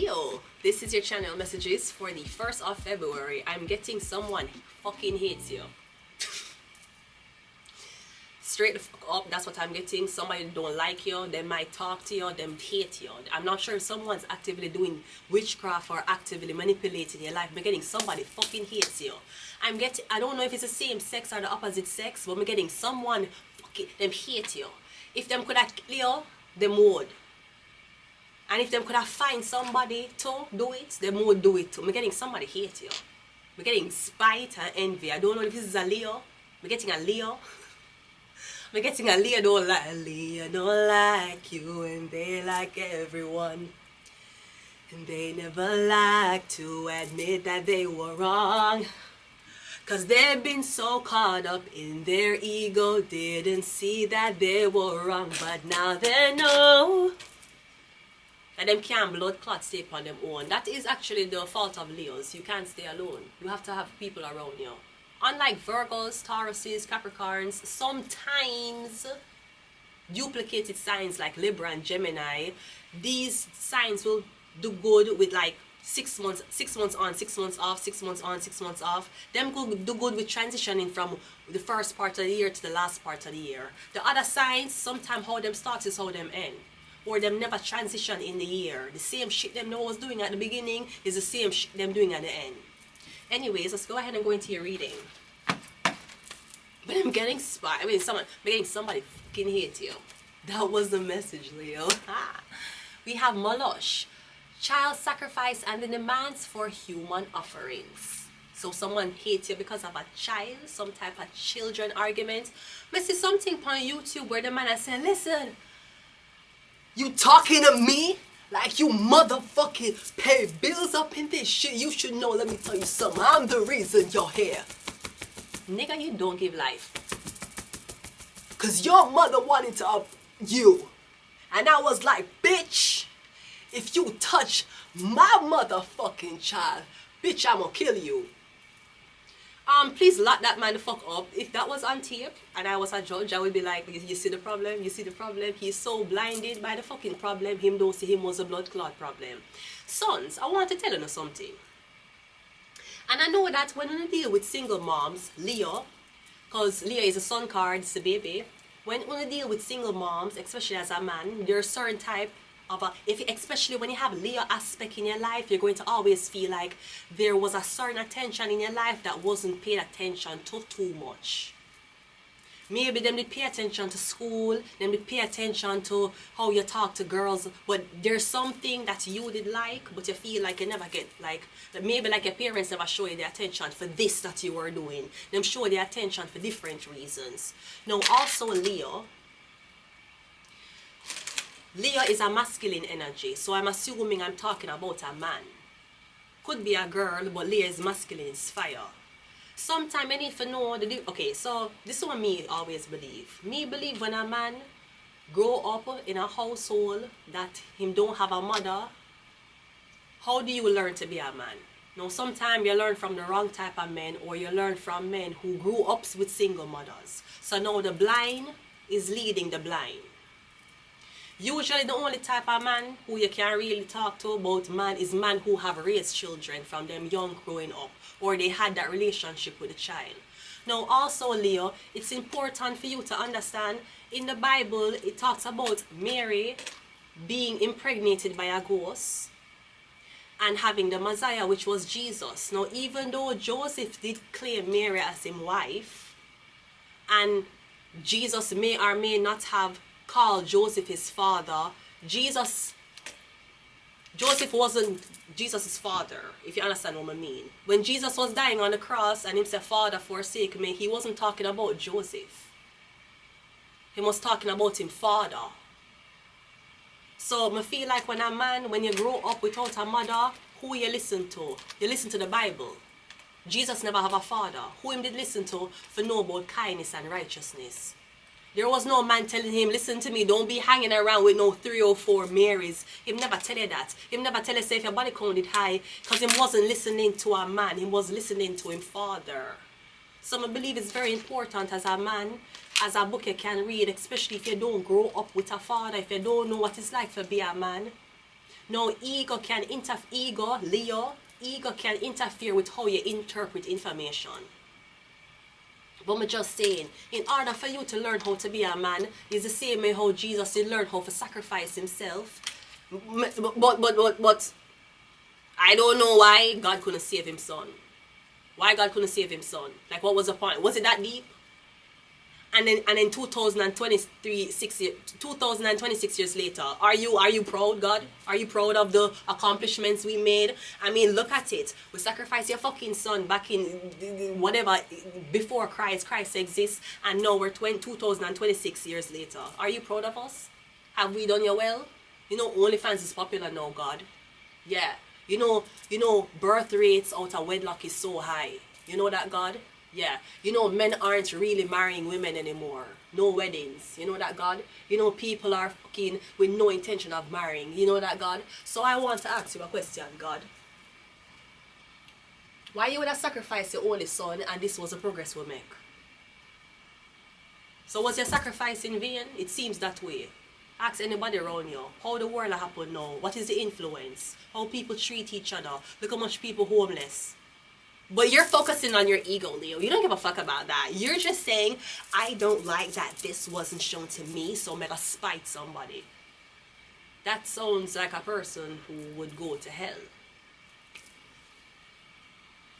Leo, this is your channel messages for the 1st of February. I'm getting someone fucking hates you. Straight the fuck up, that's what I'm getting. Somebody don't like you, they might talk to you, them hate you. I'm not sure if someone's actively doing witchcraft or actively manipulating your life. I'm getting somebody fucking hates you. I don't know if it's the same sex or the opposite sex, but I'm getting someone fucking, them hate you. If them could have kill you, them would. And if them could have find somebody to do it, them would do it too. I'm getting somebody hate you. I'm getting spite and envy. I don't know if this is a Leo. I'm getting a Leo. I'm getting a Leo don't like you, and they like everyone. And they never like to admit that they were wrong. Cause they've been so caught up in their ego, didn't see that they were wrong, but now they know that them can't blood clot stay on them own. That is actually the fault of Leos. You can't stay alone. You have to have people around you. Unlike Virgos, Tauruses, Capricorns, sometimes duplicated signs like Libra and Gemini, these signs will do good with like 6 months on, 6 months off, 6 months on, 6 months off. Them could do good with transitioning from the first part of the year to the last part of the year. The other signs, sometimes how them start is how them end. Or them never transition in the year. The same shit them know was doing at the beginning is the same shit them doing at the end. Anyways, let's go ahead and go into your reading. But I'm getting somebody fucking hate you. That was the message, Leo. We have Molosh, child sacrifice and the demands for human offerings. So someone hates you because of a child, some type of children argument. I see something on YouTube where the man is saying, listen, you talking to me like you motherfucking pay bills up in this shit. You should know, let me tell you something. I'm the reason you're here. Nigga, you don't give life. Cause your mother wanted to up you. And I was like, bitch, if you touch my motherfucking child, bitch, I'ma kill you. Please lock that man the fuck up. If that was on tape and I was a judge, I would be like, you see the problem? You see the problem? He's so blinded by the fucking problem, him don't see him was a blood clot problem. Sons, I want to tell you something. And I know that when we deal with single moms, Leo, because Leo is a son card, it's a baby. When we deal with single moms, especially as a man, there's a certain type of especially when you have Leo aspect in your life, you're going to always feel like there was a certain attention in your life that wasn't paid attention to too much. Maybe them did pay attention to school, them did pay attention to how you talk to girls, but there's something that you did like, but you feel like you never get, like, maybe like your parents never show you the attention for this that you were doing. Them show the attention for different reasons. Now also Leo is a masculine energy, so I'm assuming I'm talking about a man. Could be a girl, but Leo is masculine, it's fire. Sometimes I need to know okay, so this is what me always believe. Me believe when a man grow up in a household that him don't have a mother, how do you learn to be a man? Now sometimes you learn from the wrong type of men, or you learn from men who grew up with single mothers. So now the blind is leading the blind. Usually the only type of man who you can really talk to about man is man who have raised children from them young growing up, or they had that relationship with the child. Now also Leo, it's important for you to understand in the Bible it talks about Mary being impregnated by a ghost and having the Messiah, which was Jesus. Now even though Joseph did claim Mary as his wife, and Jesus may or may not have called Joseph his father, Joseph wasn't Jesus' father, if you understand what I mean. When Jesus was dying on the cross and him said, Father, forsake me, he wasn't talking about Joseph. He was talking about him father. So I feel like when a man, when you grow up without a mother, who you listen to? You listen to the Bible. Jesus never have a father. Who him did listen to for know about kindness and righteousness? There was no man telling him, listen to me, don't be hanging around with no 3 or 4 Marys. Him never tell you that. Him never tell you, say, if your body count is high, because him wasn't listening to a man. He was listening to him father. So I believe it's very important as a man, as a book you can read, especially if you don't grow up with a father, if you don't know what it's like to be a man. No, ego, Leo, ego can interfere with how you interpret information. But I'm just saying, in order for you to learn how to be a man, is the same way how Jesus did learn how to sacrifice himself. But I don't know why God couldn't save his son. Why God couldn't save his son? Like, what was the point? Was it that deep? And then 2026 years later, are you proud, God? Are you proud of the accomplishments we made? I mean, look at it. We sacrificed your fucking son back in whatever, before Christ exists, and now we're 2026 years later. Are you proud of us? Have we done you well? You know, OnlyFans is popular now, God. Yeah. You know, birth rates out of wedlock is so high. You know that, God? Yeah. You know, men aren't really marrying women anymore. No weddings. You know that, God? You know, people are fucking with no intention of marrying. You know that, God? So I want to ask you a question, God. Why you would have sacrificed your only son and this was the progress we make? So was your sacrifice in vain? It seems that way. Ask anybody around you. How the world happen now? What is the influence? How people treat each other? Look how much people homeless. But you're focusing on your ego, Leo. You don't give a fuck about that. You're just saying, I don't like that this wasn't shown to me, so I'm gonna spite somebody. That sounds like a person who would go to hell.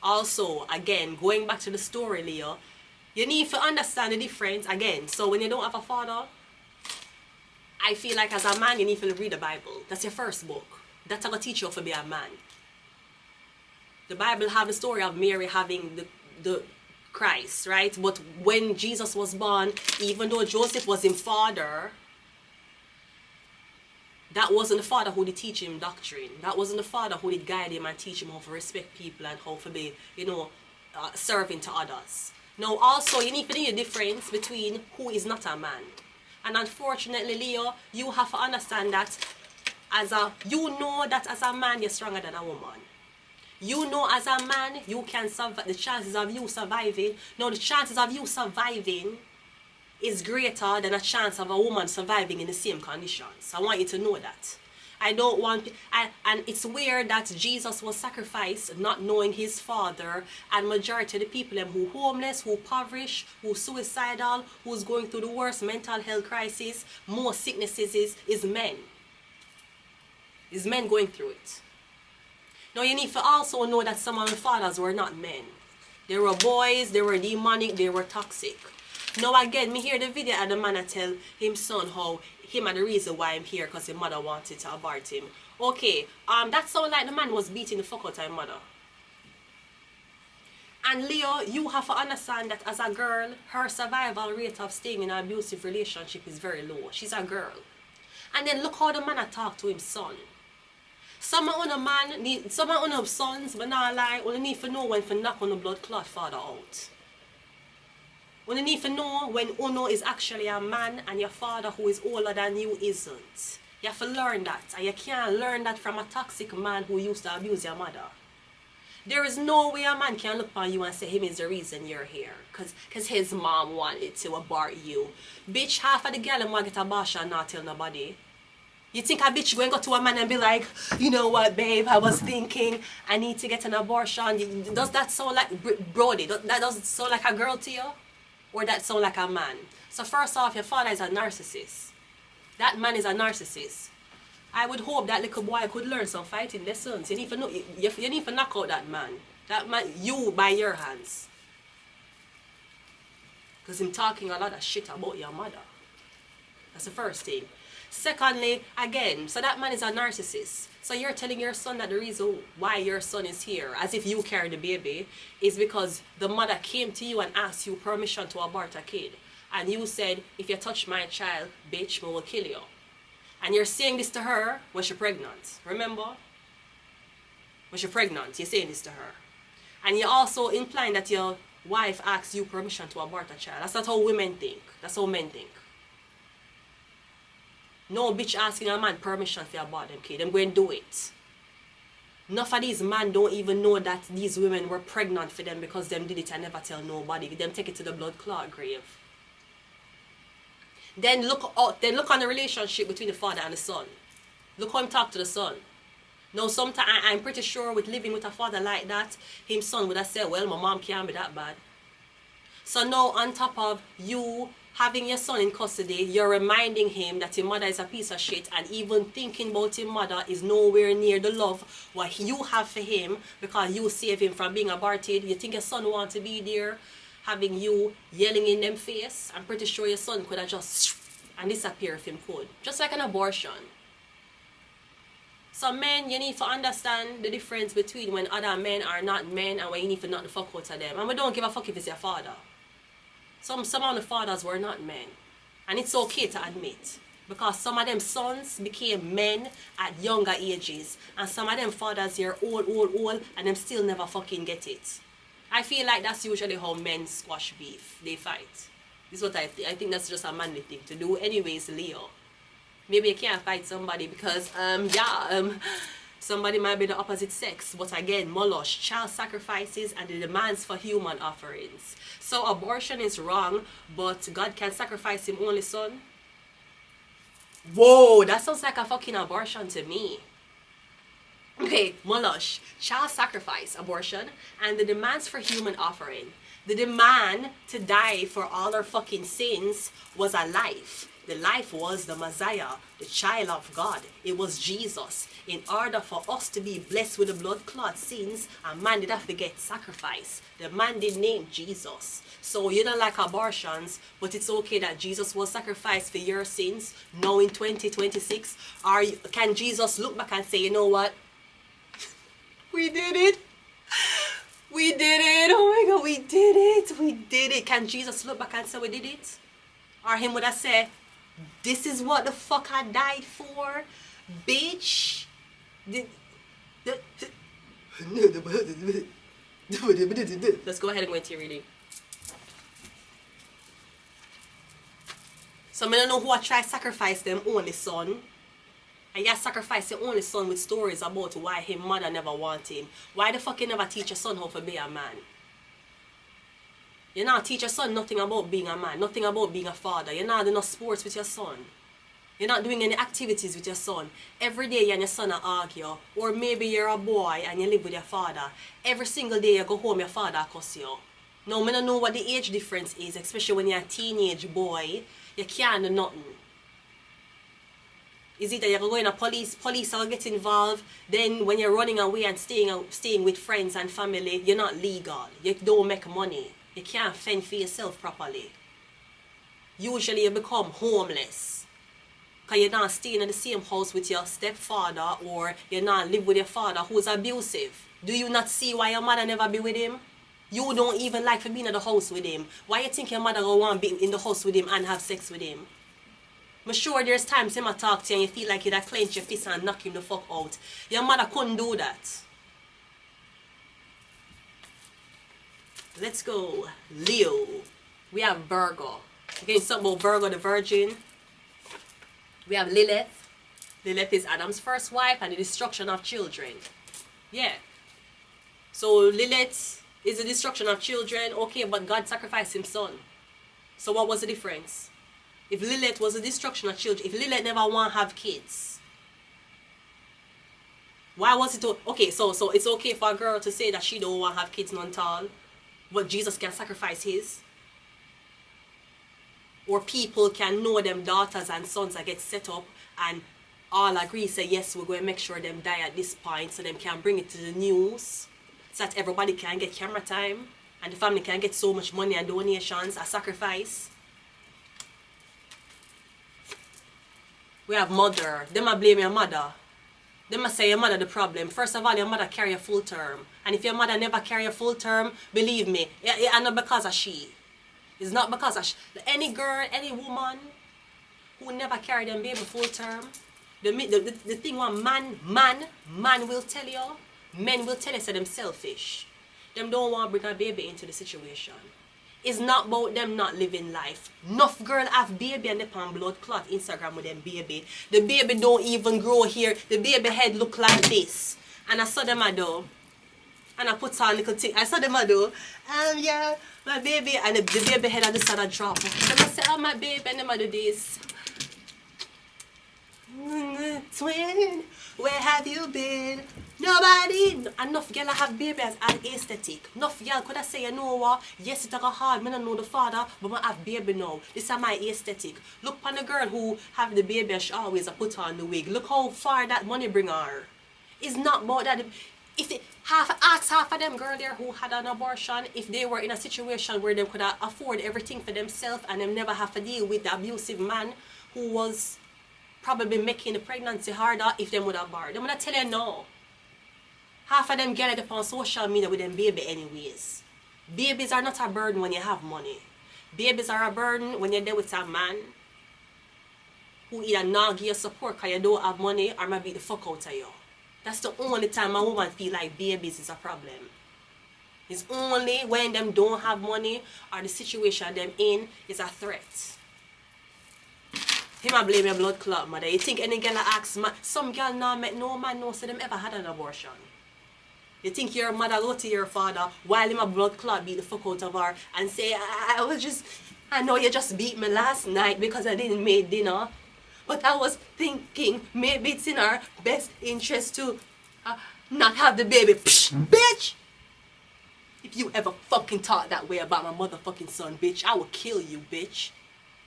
Also, again, going back to the story, Leo, you need to understand the difference. Again, so when you don't have a father, I feel like as a man, you need to read the Bible. That's your first book. That's going to teach you how to be a man. The Bible have the story of Mary having the Christ, right? But when Jesus was born, even though Joseph was his father, that wasn't the father who did teach him doctrine. That wasn't the father who did guide him and teach him how to respect people and how to be, serving to others. Now, also, you need to know the difference between who is not a man. And unfortunately, Leo, you have to understand that you know that as a man, you're stronger than a woman. You know as a man, you can survive. The chances of you surviving, no, the chances of you surviving is greater than a chance of a woman surviving in the same conditions. I want you to know that. And it's weird that Jesus was sacrificed not knowing his father, and majority of the people who homeless, who impoverished, who suicidal, who's going through the worst mental health crisis, more sicknesses is men. Is men going through it. Now you need to also know that some of the fathers were not men. They were boys, they were demonic, they were toxic. Now again, me hear the video and the man tell him son how him are the reason why I'm here because his mother wanted to abort him. Okay, that sound like the man was beating the fuck out of his mother. And Leo, you have to understand that as a girl, her survival rate of staying in an abusive relationship is very low. She's a girl. And then look how the man talk to his son. Some of the sons, but not lie, only need to know when to knock on the blood clot father out. When you need to know when Uno is actually a man and your father who is older than you isn't. You have to learn that. And you can't learn that from a toxic man who used to abuse your mother. There is no way a man can look on you and say him is the reason you're here. Because his mom wanted to abort you. Bitch, half of the girl want to get abortion and not tell nobody. You think a bitch going to go to a man and be like, you know what, babe, I was thinking I need to get an abortion. Does that sound like, Brody, that doesn't sound like a girl to you? Or that sound like a man? So first off, your father is a narcissist. That man is a narcissist. I would hope that little boy could learn some fighting lessons. You need to know, you need to knock out that man. That man, you by your hands. Because him talking a lot of shit about your mother. That's the first thing. Secondly, again, so that man is a narcissist. So you're telling your son that the reason why your son is here, as if you carry the baby, is because the mother came to you and asked you permission to abort a kid. And you said, if you touch my child, bitch, we will kill you. And you're saying this to her when she's pregnant. Remember? When she's pregnant, you're saying this to her. And you're also implying that your wife asked you permission to abort a child. That's not how women think. That's how men think. No bitch asking a man permission for abort them kid. Them go and do it. Enough of these men don't even know that these women were pregnant for them because them did it and never tell nobody. Them take it to the blood clot grave. Then look on the relationship between the father and the son. Look how him talk to the son. Now, sometimes I'm pretty sure with living with a father like that, his son would have said, well, my mom can't be that bad. So now, on top of you having your son in custody, you're reminding him that your mother is a piece of shit, and even thinking about your mother is nowhere near the love what you have for him, because you save him from being aborted. You think your son wants to be there, having you yelling in them face? I'm pretty sure your son could have just and disappear if him could. Just like an abortion. So men, you need to understand the difference between when other men are not men and when you need to knock the fuck out of them. And we don't give a fuck if it's your father. Some of the fathers were not men. And it's okay to admit. Because some of them sons became men at younger ages. And some of them fathers are old, and them still never fucking get it. I feel like that's usually how men squash beef. They fight. This is what I think. I think that's just a manly thing to do. Anyways, Leo. Maybe you can't fight somebody because, somebody might be the opposite sex. But again, molosh, child sacrifices, and the demands for human offerings. So abortion is wrong, but God can sacrifice his only son? Whoa, that sounds like a fucking abortion to me. Okay, molosh, child sacrifice, abortion, and the demands for human offering. The demand to die for all our fucking sins was a life. The life was the Messiah, the child of God. It was Jesus. In order for us to be blessed with the blood clot sins, a man did have to get sacrificed. The man did name Jesus. So you don't like abortions, but it's okay that Jesus was sacrificed for your sins now in 2026. Or can Jesus look back and say, you know what? We did it. We did it. Oh my God, we did it. We did it. Can Jesus look back and say we did it? Or him would have said, this is what the fuck I died for, bitch. Let's go ahead and go into your reading. So I don't know who I try to sacrifice them only son. And you sacrifice your only son with stories about why his mother never want him. Why the fuck you never teach your son how to be a man? You not teach your son nothing about being a man, nothing about being a father. You're not doing no sports with your son. You're not doing any activities with your son. Every day you and your son argue. Or maybe you're a boy and you live with your father. Every single day you go home, your father cuss you. Now, I don't know what the age difference is, especially when you're a teenage boy. You can't do nothing. Is it that you're going to police will get involved, then when you're running away and staying with friends and family, you're not legal. You don't make money. You can't fend for yourself properly. Usually you become homeless. Because you're not staying in the same house with your stepfather, or you're not live with your father who's abusive. Do you not see why your mother never be with him? You don't even like for being in the house with him. Why you think your mother gonna want to be in the house with him and have sex with him? I'm sure there's times him talk to you and you feel like you'd have clenched your fist and knock him the fuck out. Your mother couldn't do that. Let's go. Leo. We have Virgo. Okay, something about Virgo the Virgin. We have Lilith. Lilith is Adam's first wife and the destruction of children. Yeah. So Lilith is the destruction of children. Okay, but God sacrificed his son. So what was the difference? If Lilith was the destruction of children, if Lilith never want to have kids, why was it okay? So it's okay for a girl to say that she don't want to have kids none at all, but Jesus can sacrifice his? Or people can know them daughters and sons that get set up and all agree, say yes, we're going to make sure them die at this point so them can bring it to the news so that everybody can get camera time and the family can get so much money and donations, a sacrifice. We have mother. Them a blame your mother. Them a say your mother the problem. First of all, your mother carry a full term. And if your mother never carry a full term, believe me, it's not because of she. It's not because of she. Any girl, any woman who never carry them baby full term, the thing one man will tell you, men will tell you say them selfish. Them don't want to bring a baby into the situation. It's not about them not living life. Enough girl have baby and they pan blood clot Instagram with them baby. The baby don't even grow here. The baby head look like this. And I saw them a do. And I put on little thing. I saw them a do. Yeah, my baby. And the baby head on the side drop. And I said, oh my baby, and them a do this. Twin, where have you been? Nobody. Enough girl have babies and aesthetic. Enough girl could I say, you know what? Yes, it took a hard. Me don't know the father, but I have baby now. This is my aesthetic. Look on the girl who have the baby. She always put on the wig. Look how far that money bring her. It's not about that. If it, ask half of them girl there who had an abortion, if they were in a situation where they could afford everything for themselves and them never have to deal with the abusive man who was probably making the pregnancy harder, if them would have barred. I'm gonna tell you no. Half of them get it up on social media with them baby anyways. Babies are not a burden when you have money. Babies are a burden when you're there with a man who either not give you support because you don't have money or might beat the fuck out of you. That's the only time a woman feel like babies is a problem. It's only when them don't have money or the situation them in is a threat. Him a blame your blood clot mother. You think any girl ask some girl not met no man know so them ever had an abortion. You think your mother go to your father while him a blood clot beat the fuck out of her and say, I know you just beat me last night because I didn't make dinner. But I was thinking maybe it's in our best interest to not have the baby. Psh, bitch! If you ever fucking talk that way about my motherfucking son, bitch, I will kill you, bitch.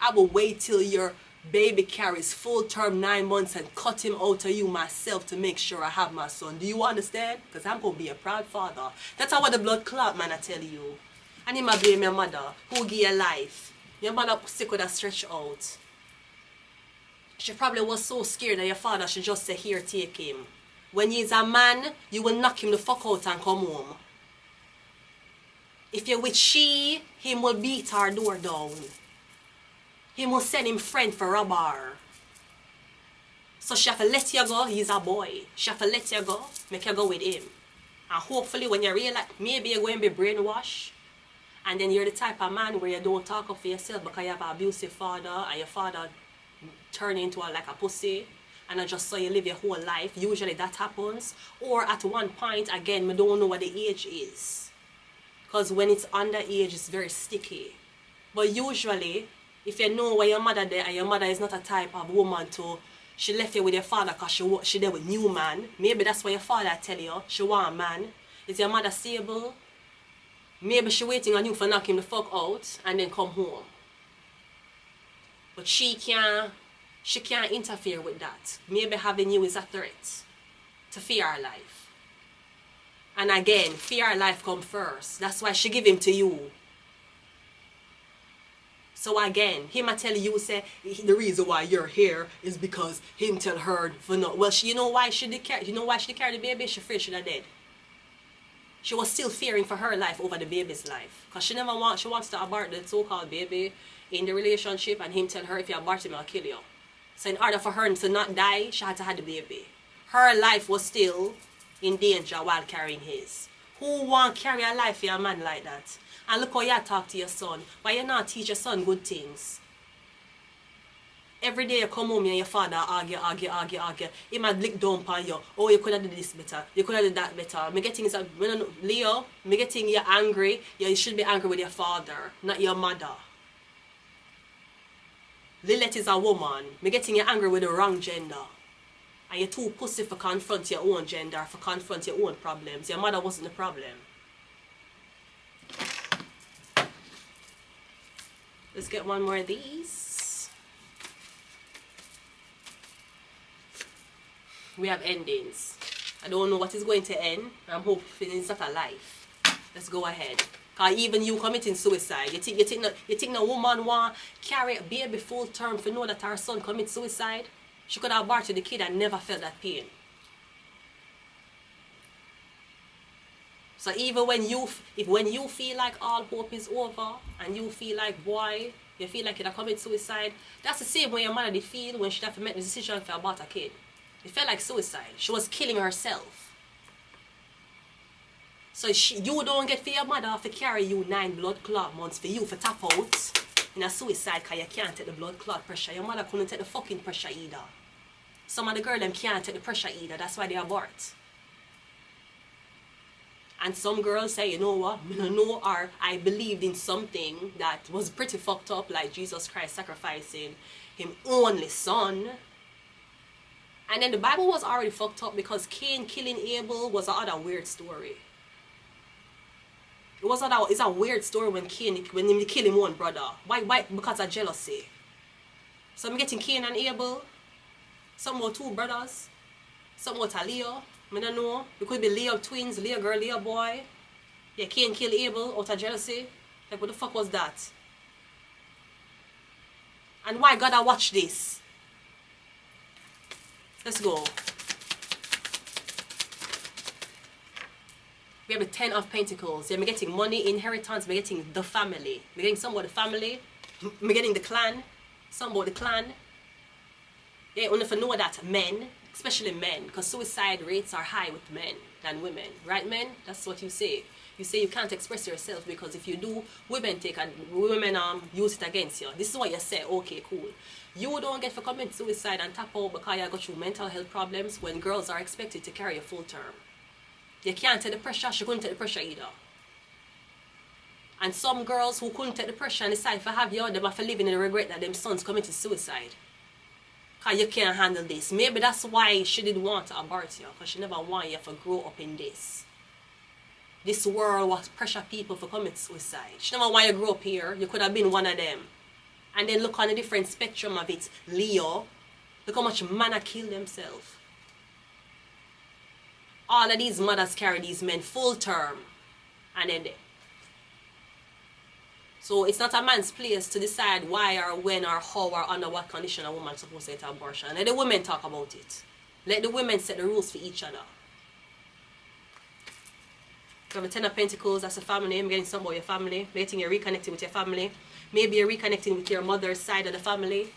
I will wait till your baby carries full term 9 months and cut him out of you myself to make sure I have my son. Do you understand? Because I'm going to be a proud father. That's how the blood clot, man, I tell you. And you might blame your mother who give you life. Your mother sick with a stretch out. She probably was so scared that your father should just say, here, take him. When he's a man, you will knock him the fuck out and come home. If you're with she, him will beat her door down. He must send him friend for rob her. So she have to let you go, he's a boy. She have to let you go, make you go with him. And hopefully when you realize, maybe you're going to be brainwashed. And then you're the type of man where you don't talk up for yourself because you have an abusive father and your father turn into like a pussy. And I just saw you live your whole life. Usually that happens. Or at one point, again, we don't know what the age is. Because when it's underage, it's very sticky. But usually, if you know where your mother there and your mother is not a type of woman to, she left you with your father because she there with new man. Maybe that's why your father tell you she want a man. Is your mother stable? Maybe she waiting on you for knock him the fuck out and then come home. But she can't interfere with that. Maybe having you is a threat to fear her life. And again, fear her life come first. That's why she give him to you. So again, him I tell you, say the reason why you're here is because him tell her for no. Well, you know why she did carry the baby? She afraid she dead. She was still fearing for her life over the baby's life, cause she wants to abort the so-called baby in the relationship, and him tell her if you abort him, I'll kill you. So in order for her to not die, she had to have the baby. Her life was still in danger while carrying his. Who want carry a life for a man like that? And look how you talk to your son. Why you not teach your son good things? Every day you come home and your father argue. He might lick down upon you. Oh, you could have done this better. You could have done that better. Me getting is Leo, me getting you angry. You should be angry with your father, not your mother. Lilith is a woman. Me getting you angry with the wrong gender. And you're too pussy for confront your own gender, for confront your own problems. Your mother wasn't the problem. Let's get one more of these. We have endings. I don't know what is going to end. I'm hoping it's not a life. Let's go ahead. Cause even you committing suicide, you think no woman want carry a baby full term for know that her son commit suicide? She could have aborted the kid and never felt that pain. So even when you feel like all hope is over and you feel like boy, you feel like you commit suicide, that's the same way your mother did feel when she had to make the decision for abort a kid. It felt like suicide. She was killing herself. So you don't get for your mother to carry you 9 blood clot months for you for tap out in a suicide because you can't take the blood clot pressure. Your mother couldn't take the fucking pressure either. Some of the girls them can't take the pressure either. That's why they abort. And some girls say, you know what, or I believed in something that was pretty fucked up, like Jesus Christ sacrificing him only son. And then the Bible was already fucked up because Cain killing Abel was another weird story. It's a weird story when he kill him one brother. Why? Because of jealousy. So I'm getting Cain and Abel. Some more two brothers. Some more to Leo. I don't know. It could be Leo twins, Leo girl, Leo boy. Yeah, Cain kill Abel out of jealousy. Like, what the fuck was that? And why God I watch this? Let's go. We have the 10 of Pentacles. Yeah, I'm getting money, inheritance. I'm getting the family. I'm getting some about the family. I'm getting the clan. Some about the clan. Yeah, only if you know that men, especially men, because suicide rates are high with men than women. Right, men? That's what you say. You say you can't express yourself because if you do, women use it against you. This is what you say. Okay, cool. You don't get for commit suicide and tap out because you got through mental health problems when girls are expected to carry a full term. You can't take the pressure, she couldn't take the pressure either. And some girls who couldn't take the pressure and decide to have you, them have to live in the regret that them sons committed suicide. Because you can't handle this. Maybe that's why she didn't want to abort you, because she never wanted you to grow up in this. This world was pressure people for commit suicide. She never wanted you to grow up here. You could have been one of them. And then look on the different spectrum of it. Leo, look how much men have killed themselves. All of these mothers carry these men full term. And then they. So it's not a man's place to decide why or when or how or under what condition a woman is supposed to get an abortion. Let the women talk about it. Let the women set the rules for each other. You have a 10 of Pentacles, that's a family. I'm getting something about your family. I'm getting you reconnecting with your family. Maybe you're reconnecting with your mother's side of the family.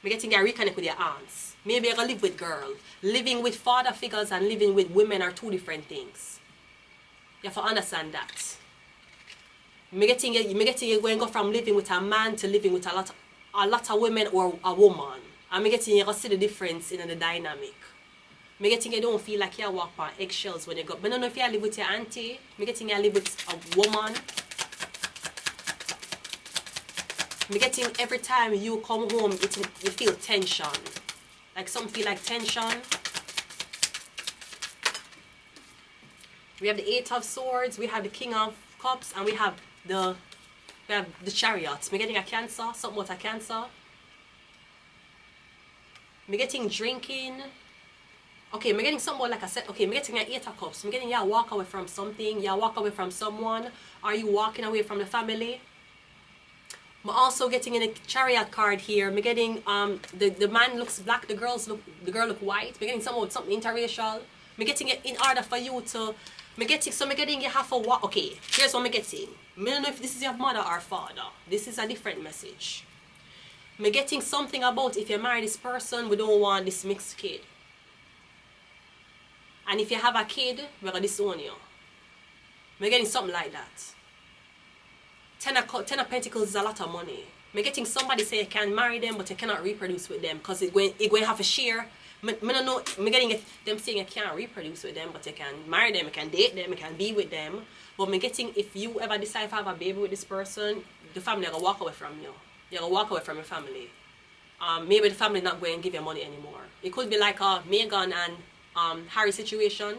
I'm getting you reconnect with your aunts. Maybe you're going to live with girls. Living with father figures and living with women are two different things. You have to understand that. I'm getting you going to go from living with a man to living with a lot of women or a woman. I'm getting you to see the difference in the dynamic. I'm getting you don't feel like you walk on eggshells when you go. But I don't know if you live with your auntie. I'm getting you live with a woman. I'm getting every time you come home, you feel tension. Like some feel like tension. We have the 8 of Swords, we have the King of Cups, and we have the Chariots. I'm getting a Cancer, something about a Cancer. I'm getting drinking. Okay, I'm getting somewhat like I said. Okay, I'm getting an 8 of Cups. I'm getting you walk away from something, you walk away from someone. Are you walking away from the family? I'm also getting in a Chariot card here. I'm getting the man looks black, the girl look white. I'm getting something interracial. I'm getting it in order for you to. I'm getting you have to walk. Okay, here's what I'm getting. I don't know if this is your mother or father. This is a different message. I'm getting something about if you marry this person, we don't want this mixed kid. And if you have a kid, we're going to disown you. I'm getting something like that. 10 of Pentacles is a lot of money. I'm getting somebody say you can marry them, but you cannot reproduce with them because it's going to have a share. I don't know. I'm getting them saying you can't reproduce with them, but you can marry them, you can date them, you can be with them. But I'm getting if you ever decide to have a baby with this person, the family are going to walk away from you. You're going to walk away from your family. Maybe the family not going to give you money anymore. It could be like a Meghan and Harry situation.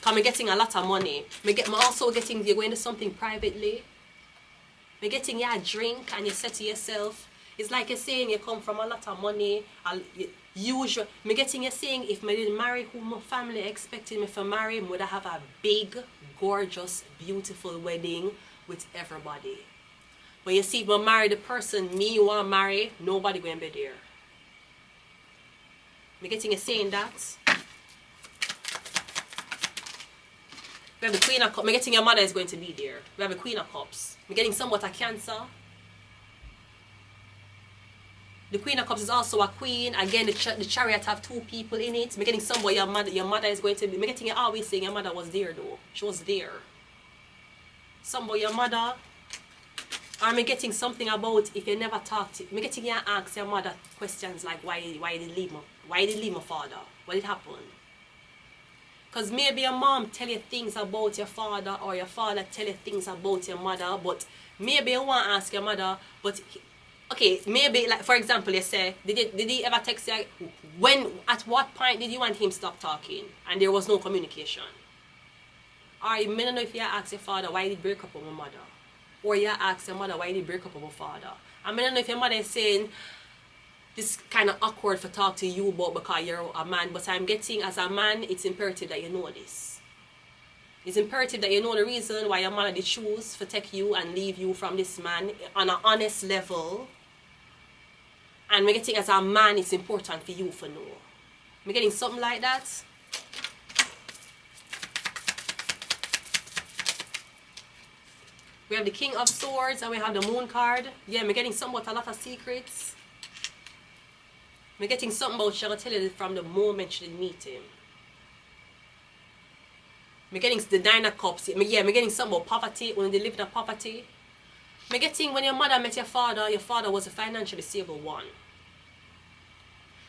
I'm getting a lot of money. I'm also getting you're going to something privately. I'm getting you a drink and you say to yourself, it's like you're saying you come from a lot of money. I'm getting you saying if I didn't marry who my family expected me to marry, I would have a big, gorgeous, beautiful wedding with everybody. But you see, if I marry the person me want to marry, nobody going to be there. I'm getting you saying that. We have the Queen of Cups. I'm getting your mother is going to be there. We have the Queen of Cups. I'm getting somewhat a Cancer. The Queen of Cups is also a queen. Again, the Chariot have 2 people in it. I'm getting somewhat your mother is going to be. I'm getting you always saying your mother was there though. She was there. Somewhat your mother. Or I'm getting something about if you never talked to. I'm getting you ask your mother questions like why did you leave my father? What did happen? Because maybe your mom tell you things about your father, or your father tell you things about your mother, but maybe you want to ask your mother, but okay, maybe like for example, you say, did he ever text you? At what point did you and him stop talking and there was no communication? Or you may not know if you ask your father why did he break up with my mother, or you ask your mother why did he break up with my father. I may not know if your mother is saying this kind of awkward for talk to you about because you're a man, but I'm getting as a man, it's imperative that you know this. It's imperative that you know the reason why your mother did choose to take you and leave you from this man on an honest level. And we're getting as a man, it's important for you to know. We're getting something like that. We have the King of Swords and we have the Moon card. Yeah, we're getting something about a lot of secrets. We're getting something about she'll tell you from the moment she meet him. We're getting the Nine of Cups. Yeah, we're getting something about poverty, when they live in poverty. We're getting when your mother met your father was a financially stable one.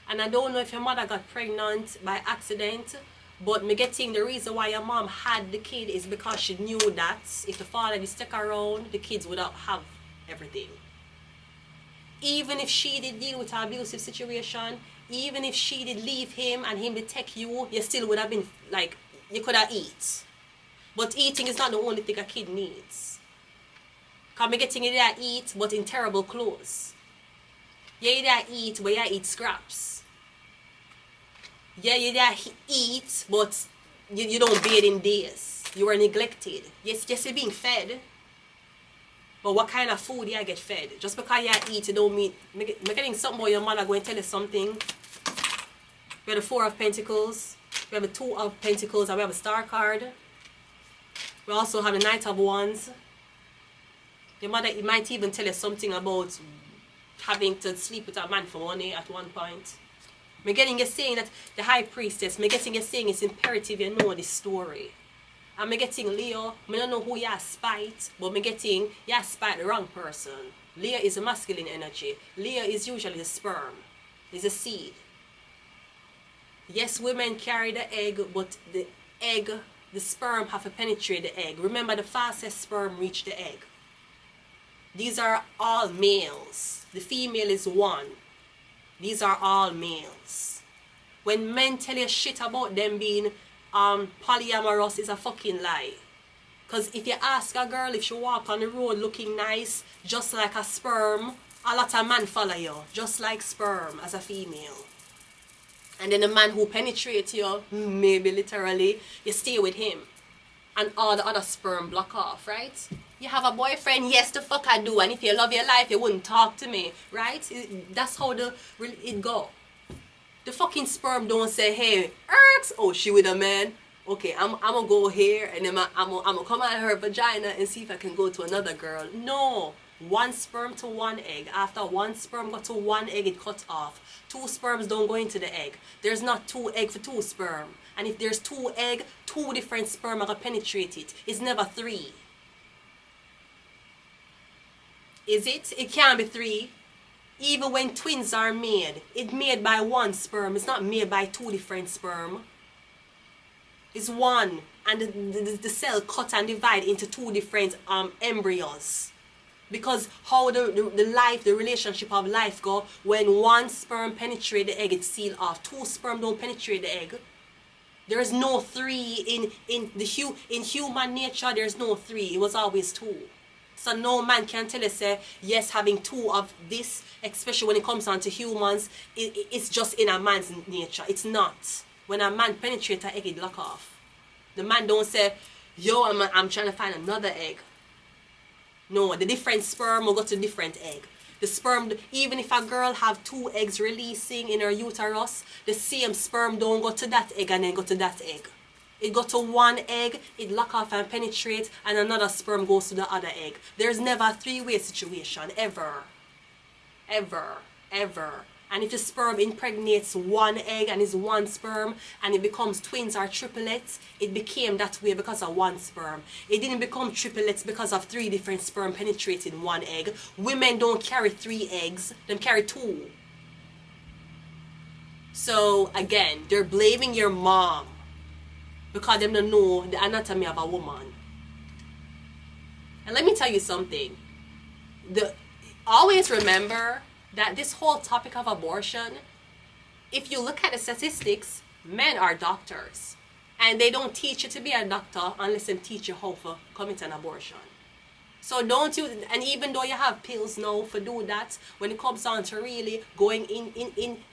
And I don't know if your mother got pregnant by accident, but me getting the reason why your mom had the kid is because she knew that if the father did stick around, the kids would have everything. Even if she did deal with an abusive situation, even if she did leave him and him did take you, you still would have been like, you could have eat. But eating is not the only thing a kid needs. Because me getting it there eat, but in terrible clothes. Yeah, you there eat, but you eat scraps. Yeah, you there eat, but you don't bathe in days. You were neglected. Yes, you're being fed. But what kind of food you get fed? Just because you eat, you don't mean... I'm getting something about your mother going to tell you something. We have the Four of Pentacles. We have the Two of Pentacles, and we have a Star card. We also have the Knight of Wands. Your mother might even tell you something about having to sleep with a man for money at one point. I'm getting you saying that the High Priestess, I'm getting you saying it's imperative you know this story. I'm getting Leo, I don't know who you spite, but I'm getting you spite the wrong person. Leo is a masculine energy. Leo is usually the sperm. It's a seed. Yes, women carry the egg, but the egg, the sperm have to penetrate the egg. Remember, the fastest sperm reach the egg. These are all males. The female is one. These are all males. When men tell you shit about them being polyamorous, is a fucking lie. Because if you ask a girl if she walk on the road looking nice, just like a sperm, a lot of men follow you, just like sperm as a female. And then the man who penetrates you, maybe literally, you stay with him. And all the other sperm block off, right? You have a boyfriend, yes, the fuck I do. And if you love your life, you wouldn't talk to me, right? That's how it go. The fucking sperm don't say, hey, oh, she with a man. Okay, I'm gonna go here and then I'm gonna come out of her vagina and see if I can go to another girl. No. One sperm to one egg. After one sperm got to one egg, it cuts off. Two sperms don't go into the egg. There's not two egg for two sperm. And if there's two egg, two different sperm are gonna penetrate it. It's never three. Is it? It can't be three. Even when twins are made, it's made by one sperm. It's not made by two different sperm. It's one. And the cell cut and divide into two different embryos. Because how the relationship of life go, when one sperm penetrate the egg, it's sealed off. Two sperm don't penetrate the egg. There is no three in human nature. There's no three. It was always two. So no man can tell us, say, yes, having two of this, especially when it comes down to humans, it's just in a man's nature. It's not. When a man penetrates an egg, it lock off. The man don't say, yo, I'm trying to find another egg. No, the different sperm will go to different egg. The sperm, even if a girl have two eggs releasing in her uterus, the same sperm don't go to that egg and then go to that egg. It go to one egg, it lock off and penetrate, and another sperm goes to the other egg. There's never a three-way situation, ever. Ever. Ever. And if the sperm impregnates one egg and is one sperm, and it becomes twins or triplets, it became that way because of one sperm. It didn't become triplets because of three different sperm penetrating one egg. Women don't carry 3 eggs, they carry 2. So, again, they're blaming your mom. because them don't know the anatomy of a woman. And let me tell you something. Always remember that this whole topic of abortion, if you look at the statistics, men are doctors. And they don't teach you to be a doctor unless they teach you how to commit an abortion. So don't you, and even though you have pills now for do that, when it comes down to really going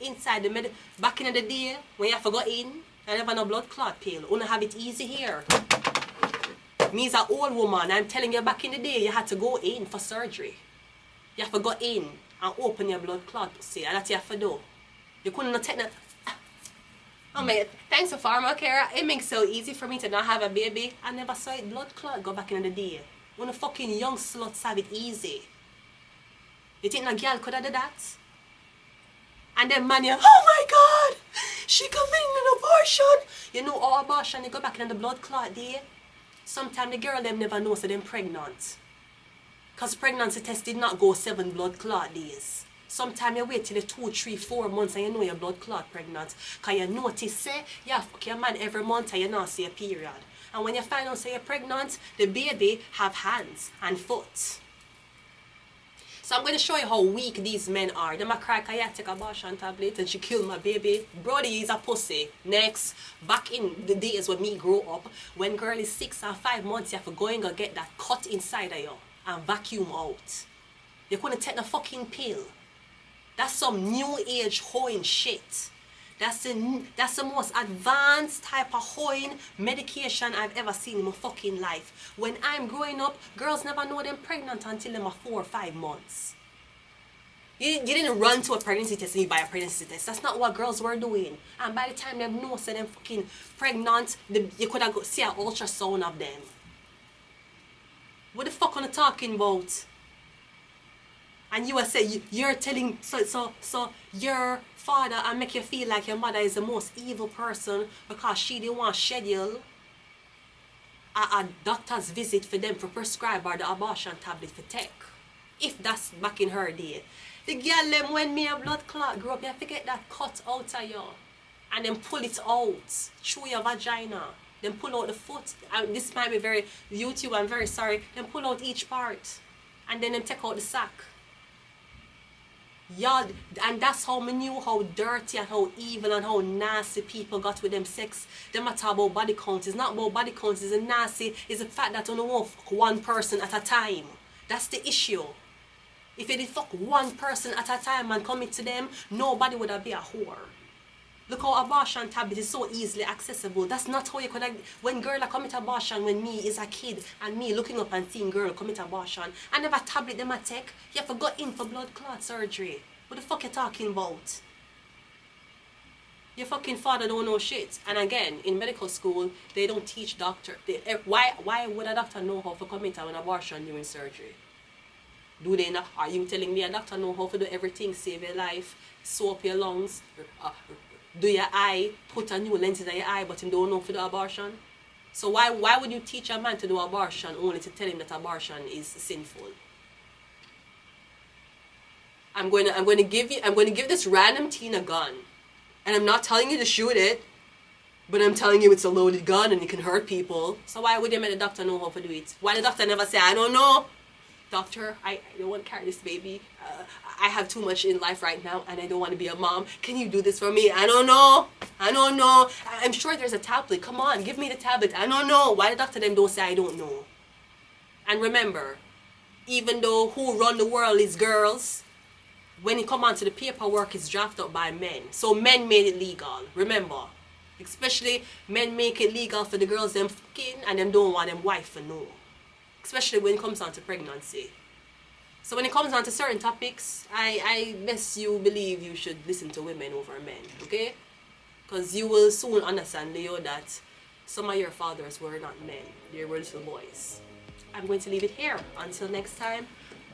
inside the back in the day, when you have to go in, and have no blood clot pill, you have it easy here. Me as an old woman, I'm telling you, back in the day, you had to go in for surgery. You have to go in and open your blood clot, see, and that's what you have to do. You couldn't take that. Oh man, thanks to pharmacare, it makes it so easy for me to not have a baby. I never saw it blood clot go back in the day. When the fucking young sluts have it easy. You think a girl could have done that? And then man, you, oh my God, she committed an abortion. You know, all abortion, they go back in the blood clot day. Sometimes the girl them never know so they're pregnant. Because pregnancy test did not go 7 blood clot days. Sometimes you wait till the 2, 3, 4 months and you know your blood clot pregnant. Because you notice, say, you fuck your man every month and you not see a period. And when you find out say you're pregnant, the baby have hands and foot. So I'm going to show you how weak these men are. Them a cry, can you take abortion tablet and she killed my baby? Brody is a pussy. Next, back in the days when me grew up, when girl is 6 or 5 months, you have to go and go get that cut inside of you and vacuum out. You couldn't take the fucking pill. That's some new age hoeing shit. That's the most advanced type of hoeing medication I've ever seen in my fucking life. When I'm growing up, girls never know they're pregnant until they're 4 or 5 months. You didn't run to a pregnancy test and you buy a pregnancy test. That's not what girls were doing. And by the time they know so they're fucking pregnant, you could have see an ultrasound of them. What the fuck are you talking about? And you will say you're telling so your father and make you feel like your mother is the most evil person because she didn't want to schedule a doctor's visit for them to prescribe her the abortion tablet for take. If that's back in her day. The girl them when me a blood clot grew up, you have to get that cut out of you. And then pull it out through your vagina. Then pull out the foot. This might be very YouTube, I'm very sorry. Then pull out each part. And then take out the sack. Yeah, and that's how I knew how dirty and how evil and how nasty people got with them sex. Them a talk about body count. It's not about body count, it's a nasty. It's the fact that you don't want fuck one person at a time. That's the issue. If you did fuck one person at a time and commit to them, nobody would have been a whore. Look how abortion tablet is so easily accessible. That's not how you could have, when girl commit abortion, when me is a kid and me looking up and seeing girl commit abortion, I never tablet them a take. You have to go in for blood clot surgery. What the fuck you talking about? Your fucking father don't know shit. And again, in medical school, they don't teach doctor. Why would a doctor know how to commit an abortion during surgery? Do they not? Are you telling me a doctor know how to do everything, save your life, sew up your lungs, do your eye, put a new lens in your eye, but him don't know for the abortion? So why would you teach a man to do abortion only to tell him that abortion is sinful? I'm going to give this random teen a gun, and I'm not telling you to shoot it, but I'm telling you it's a loaded gun and it can hurt people. So why would you make the doctor know how to do it? Why the doctor never say, I don't know, doctor, I don't want to carry this baby. I have too much in life right now and I don't want to be a mom. Can you do this for me? I don't know. I'm sure there's a tablet. Come on, give me the tablet. I don't know. Why the doctor them don't say I don't know? And remember, even though who run the world is girls, when it come on to the paperwork, it's drafted up by men. So men made it legal. Remember, especially men make it legal for the girls them fucking and them don't want them wife to know. Especially when it comes on to pregnancy. So when it comes on to certain topics, I best you believe you should listen to women over men, okay? Because you will soon understand, Leo, that some of your fathers were not men. They were little boys. I'm going to leave it here. Until next time,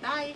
bye.